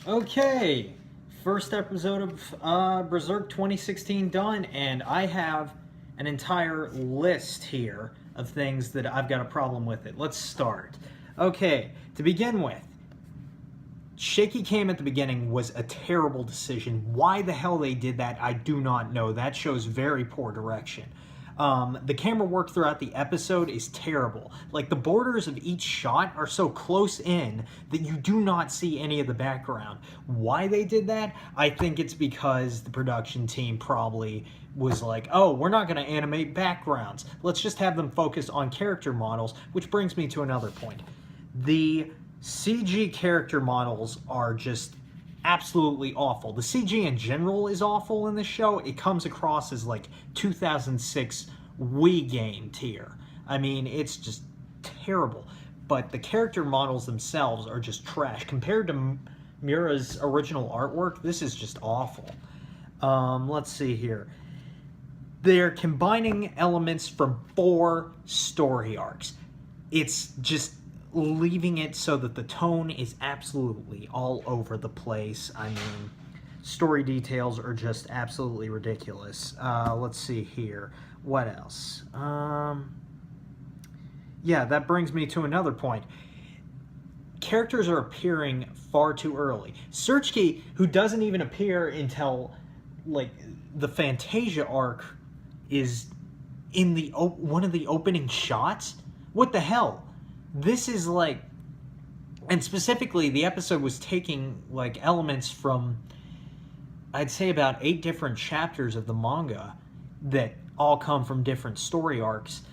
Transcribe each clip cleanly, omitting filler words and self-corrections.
Okay, first episode of Berserk 2016 done, and I have an entire list here of things that I've got a problem with it. Let's start. Okay, to begin with, Shaky Cam at the beginning was a terrible decision. Why the hell they did that, I do not know. That shows very poor direction. The camera work throughout the episode is terrible. Like, the borders of each shot are so close in that you do not see any of the background. Why they did that? I think it's because the production team probably was like, oh, we're not going to animate backgrounds. Let's just have them focus on character models, which brings me to another point. The CG character models are just absolutely awful. The CG in general is awful in this show. It comes across as like 2006 Wii game tier. I mean, it's just terrible. But the character models themselves are just trash. Compared to Mura's original artwork, this is just awful. Let's see here. They're combining elements from 4 story arcs. It's just leaving it so that the tone is absolutely all over the place. I mean, story details are just absolutely ridiculous. Let's see here. What else? Yeah, that brings me to another point. Characters are appearing far too early. Searchkey, who doesn't even appear until, like, the Fantasia arc is in the one of the opening shots? What the hell? This is like, and specifically the episode was taking like elements from, I'd say, about 8 different chapters of the manga that all come from different story arcs.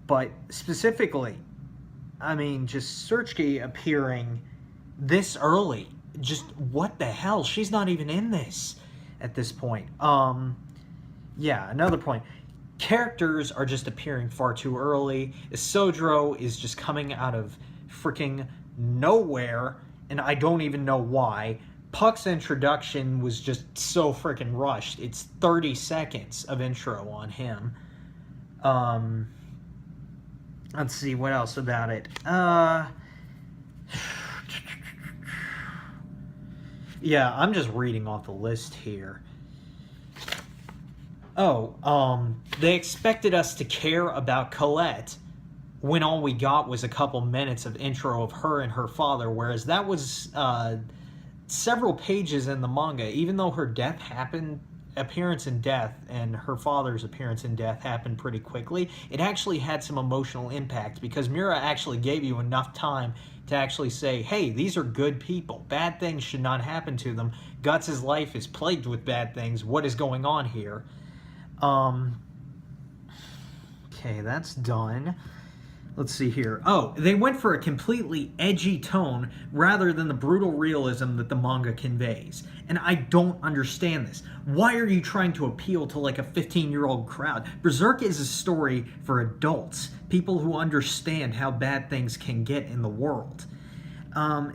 But specifically, I mean, just Searchkey appearing this early, just what the hell? She's not even in this at this point. Yeah, another point. Characters are just appearing far too early. Isodro is just coming out of freaking nowhere, and I don't even know why. Puck's introduction was just so freaking rushed. It's 30 seconds of intro on him. Let's see, what else about it? Yeah, I'm just reading off the list here. Oh, they expected us to care about Colette when all we got was a couple minutes of intro of her and her father, whereas that was several pages in the manga. Even though her appearance and death and her father's appearance and death happened pretty quickly, it actually had some emotional impact because Mura actually gave you enough time to actually say, hey, these are good people. Bad things should not happen to them. Guts' life is plagued with bad things. What is going on here? Okay, that's done. Let's see here. Oh, they went for a completely edgy tone rather than the brutal realism that the manga conveys. And I don't understand this. Why are you trying to appeal to like a 15-year-old crowd? Berserk is a story for adults, people who understand how bad things can get in the world.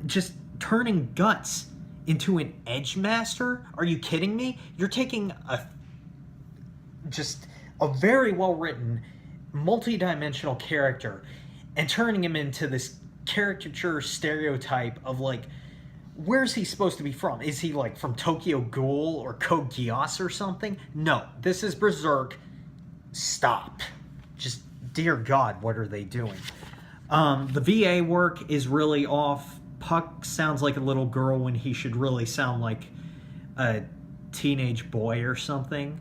Just turning Guts into an edge master? Are you kidding me? You're taking just a very well-written, multi-dimensional character and turning him into this caricature stereotype of, like, where's he supposed to be from? Is he, like, from Tokyo Ghoul or Code Geass or something? No, this is Berserk. Stop. Just, dear God, what are they doing? The VA work is really off. Puck sounds like a little girl when he should really sound like a teenage boy or something.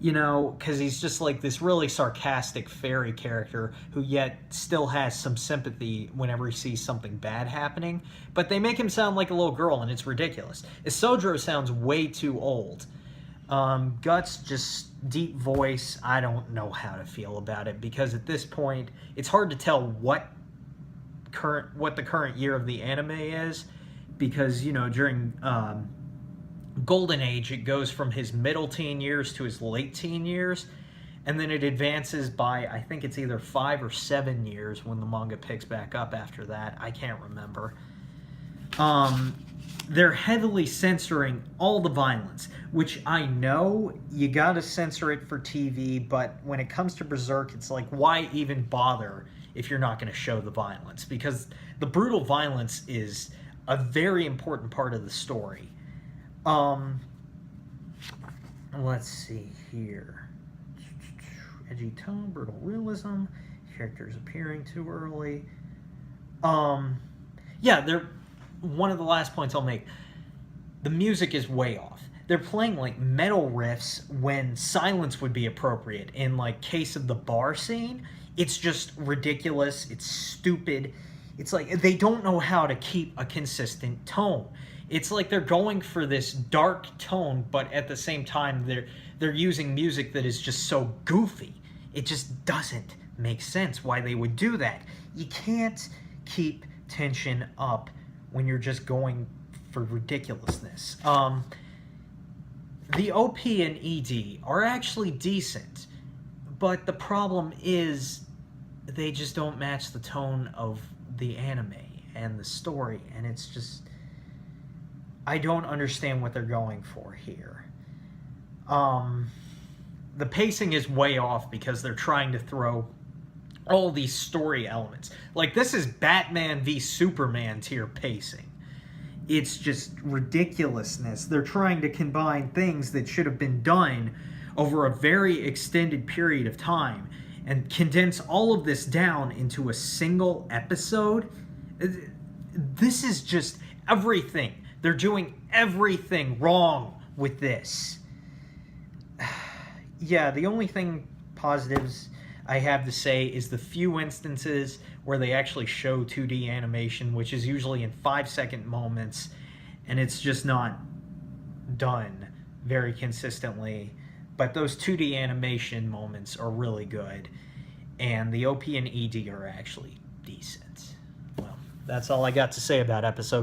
You know, because he's just like this really sarcastic fairy character who yet still has some sympathy whenever he sees something bad happening. But they make him sound like a little girl, and it's ridiculous. Isodro sounds way too old. Guts, just deep voice. I don't know how to feel about it, because at this point, it's hard to tell what the current year of the anime is, because, you know, during Golden Age, it goes from his middle teen years to his late teen years, and then it advances by, I think it's either 5 or 7 years when the manga picks back up after that. I can't remember. They're heavily censoring all the violence, which I know you gotta censor it for TV, but when it comes to Berserk, it's like, why even bother if you're not going to show the violence? Because the brutal violence is a very important part of the story. Let's see here. Edgy tone, brutal realism, characters appearing too early. Yeah, they're one of the last points I'll make. The music is way off. They're playing like metal riffs when silence would be appropriate. In like case of the bar scene, it's just ridiculous. It's stupid. It's like they don't know how to keep a consistent tone. It's like they're going for this dark tone, but at the same time they're using music that is just so goofy. It just doesn't make sense why they would do that. You can't keep tension up when you're just going for ridiculousness. The OP and ED are actually decent, but the problem is they just don't match the tone of the anime and the story, and it's just, I don't understand what they're going for here. The pacing is way off because they're trying to throw all these story elements. Like, this is Batman v Superman tier pacing. It's just ridiculousness. They're trying to combine things that should have been done over a very extended period of time and condense all of this down into a single episode. This is just everything. They're doing everything wrong with this. Yeah, the only thing positives I have to say is the few instances where they actually show 2D animation, which is usually in 5-second moments, and it's just not done very consistently. But those 2D animation moments are really good, and the OP and ED are actually decent. Well, that's all I got to say about episode